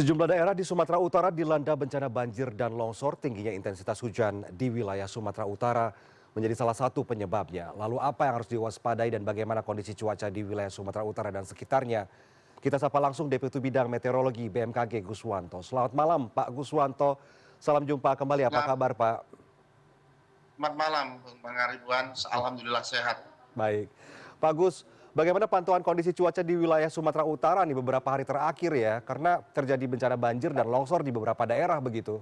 Sejumlah daerah di Sumatera Utara dilanda bencana banjir dan longsor. Tingginya intensitas hujan di wilayah Sumatera Utara menjadi salah satu penyebabnya. Lalu apa yang harus diwaspadai dan bagaimana kondisi cuaca di wilayah Sumatera Utara dan sekitarnya? Kita sapa langsung Deputi Bidang Meteorologi BMKG Guswanto. Selamat malam Pak Guswanto. Salam jumpa kembali. Apa Selamat kabar Pak? malam, Bang Aribuan. Alhamdulillah sehat. Baik. Pak Gus, bagaimana pantauan kondisi cuaca di wilayah Sumatera Utara nih beberapa hari terakhir ya? Karena terjadi bencana banjir dan longsor di beberapa daerah begitu.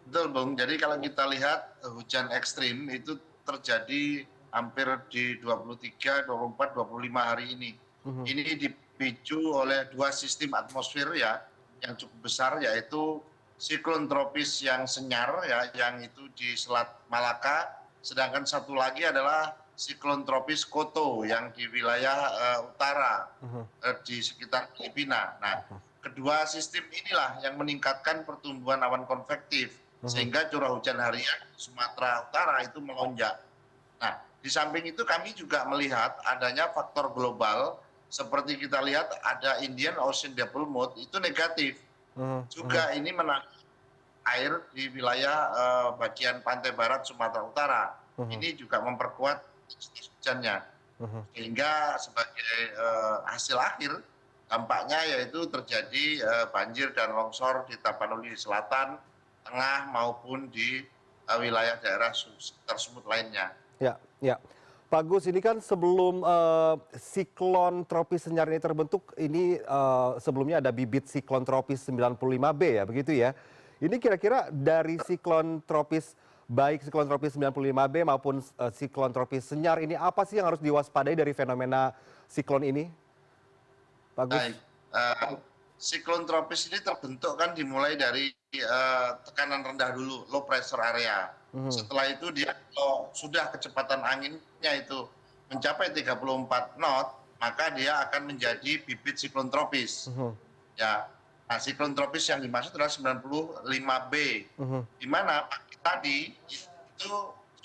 Betul, Bung. Jadi kalau kita lihat hujan ekstrim itu terjadi hampir di 23, 24, 25 hari ini. Mhm. Ini dipicu oleh dua sistem atmosfer ya yang cukup besar, yaitu siklon tropis yang senyar ya, yang itu di Selat Malaka, sedangkan satu lagi adalah siklon tropis Koto yang di wilayah utara Mhm. di sekitar Filipina. Nah, kedua sistem inilah yang meningkatkan pertumbuhan awan konvektif Mhm. sehingga curah hujan harian Sumatera Utara itu melonjak. Nah, di samping itu kami juga melihat adanya faktor global seperti kita lihat ada Indian Ocean Dipole itu negatif. Mhm. Mhm. Juga ini menahan air di wilayah bagian pantai barat Sumatera Utara. Mhm. Ini juga memperkuat hujannya. Mhm. Sehingga sebagai hasil akhir dampaknya yaitu terjadi banjir dan longsor di Tapanuli Selatan, Tengah maupun di wilayah daerah tersebut lainnya. Ya, ya. Pak Gus, ini kan sebelum siklon tropis Senyar ini terbentuk, ini sebelumnya ada bibit siklon tropis 95B ya, begitu ya. Ini kira-kira dari siklon tropis, baik siklon tropis 95B maupun siklon tropis Senyar ini apa sih yang harus diwaspadai dari fenomena siklon ini, Pak Baik, Gus? siklon tropis ini terbentuk kan dimulai dari tekanan rendah dulu, low pressure area. Mhm. Setelah itu dia kalau sudah kecepatan anginnya itu mencapai 34 knot, maka dia akan menjadi bibit siklon tropis. Mhm. Ya, nah siklon tropis yang dimaksud adalah 95B, Mhm. di mana pagi tadi itu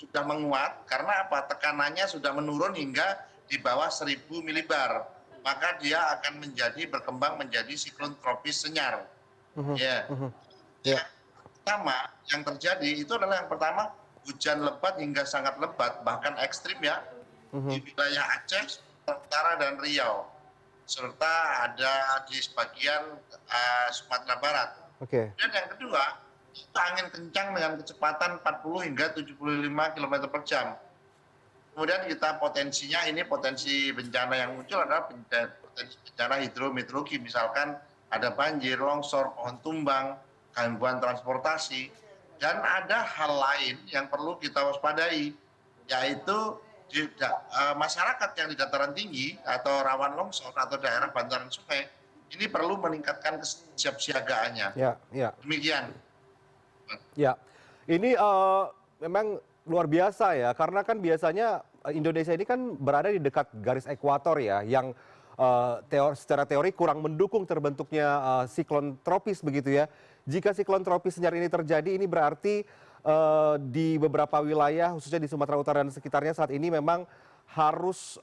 sudah menguat karena apa? Tekanannya sudah menurun hingga di bawah 1000 milibar. Maka dia akan berkembang menjadi siklon tropis senyar. Mhm. Ya, Mhm. Ya. yang pertama yang terjadi itu adalah yang pertama hujan lebat hingga sangat lebat bahkan ekstrim ya di Mhm. wilayah Aceh, Utara dan Riau serta ada di sebagian Sumatera Barat. Oke. Dan yang kedua, itu angin kencang dengan kecepatan 40 hingga 75 km per jam. Kemudian kita potensinya ini potensi bencana yang muncul adalah potensi bencana hidrometeorologi, misalkan ada banjir, longsor, pohon tumbang, gangguan transportasi, dan ada hal lain yang perlu kita waspadai, yaitu masyarakat yang di dataran tinggi atau rawan longsor atau daerah bantaran sungai ini perlu meningkatkan kesiapsiagaannya. Ya, ya. Demikian. Ya, ini memang luar biasa ya, karena kan biasanya Indonesia ini kan berada di dekat garis ekuator ya, yang secara teori kurang mendukung terbentuknya siklon tropis begitu ya. Jika siklon tropis Senyar ini terjadi, ini berarti di beberapa wilayah, khususnya di Sumatera Utara dan sekitarnya saat ini memang harus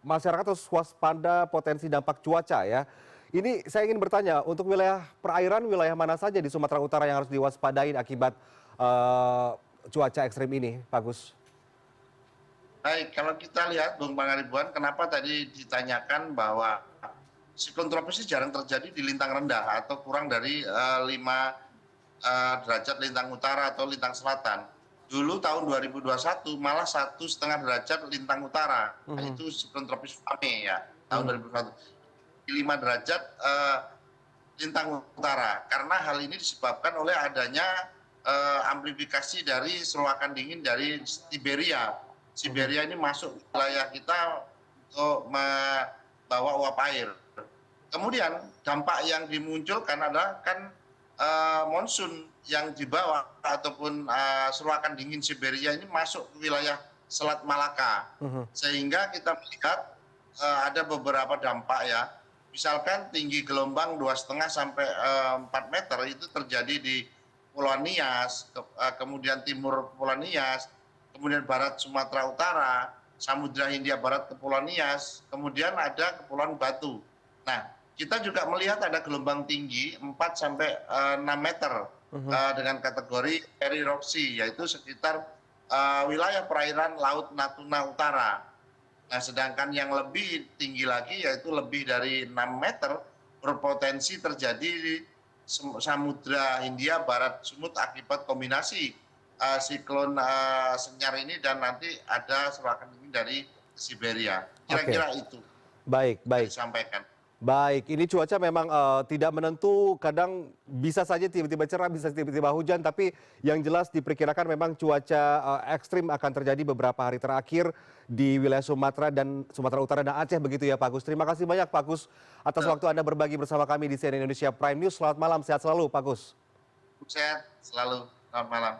masyarakat harus waspada potensi dampak cuaca ya. Ini saya ingin bertanya, untuk wilayah perairan, wilayah mana saja di Sumatera Utara yang harus diwaspadai akibat eh, cuaca ekstrim ini, Pak Gus? Baik, kalau kita lihat Bung Pangaribuan, kenapa tadi ditanyakan bahwa siklon tropis ini jarang terjadi di lintang rendah atau kurang dari 5 derajat lintang utara atau lintang selatan. Dulu tahun 2021 malah 1,5 derajat lintang utara. Nah, Mhm. itu siklon tropis Fame ya, tahun Mhm. 2021. Di 5 derajat lintang utara. Karena hal ini disebabkan oleh adanya amplifikasi dari selokan dingin dari Siberia. Mhm. Siberia ini masuk wilayah kita untuk membawa uap air. Kemudian dampak yang dimunculkan adalah kan monsun yang dibawa ataupun selokan dingin Siberia ini masuk ke wilayah Selat Malaka. Mhm. Sehingga kita melihat ada beberapa dampak ya. Misalkan tinggi gelombang 2,5 sampai 4 meter itu terjadi di Kepulauan Nias, kemudian timur Kepulauan Nias, kemudian barat Sumatera Utara, Samudra Hindia Barat Kepulauan Nias, kemudian ada Kepulauan Batu. Nah, Kita juga melihat ada gelombang tinggi 4 sampai 6 meter dengan kategori eriroksi, yaitu sekitar wilayah perairan Laut Natuna Utara. Nah, sedangkan yang lebih tinggi lagi yaitu lebih dari 6 meter berpotensi terjadi di Samudra Hindia Barat Sumut akibat kombinasi siklon Senyar ini dan nanti ada serangan ini dari Siberia. Kira-kira itu Baik, yang baik. disampaikan. Baik, ini cuaca memang tidak menentu, kadang bisa saja tiba-tiba cerah, bisa tiba-tiba hujan, tapi yang jelas diperkirakan memang cuaca ekstrim akan terjadi beberapa hari terakhir di wilayah Sumatera dan Sumatera Utara dan Aceh begitu ya Pak Agus. Terima kasih banyak Pak Agus atas waktu Anda berbagi bersama kami di CNN Indonesia Prime News. Selamat malam, sehat selalu Pak Agus. Sehat selalu. Selamat malam.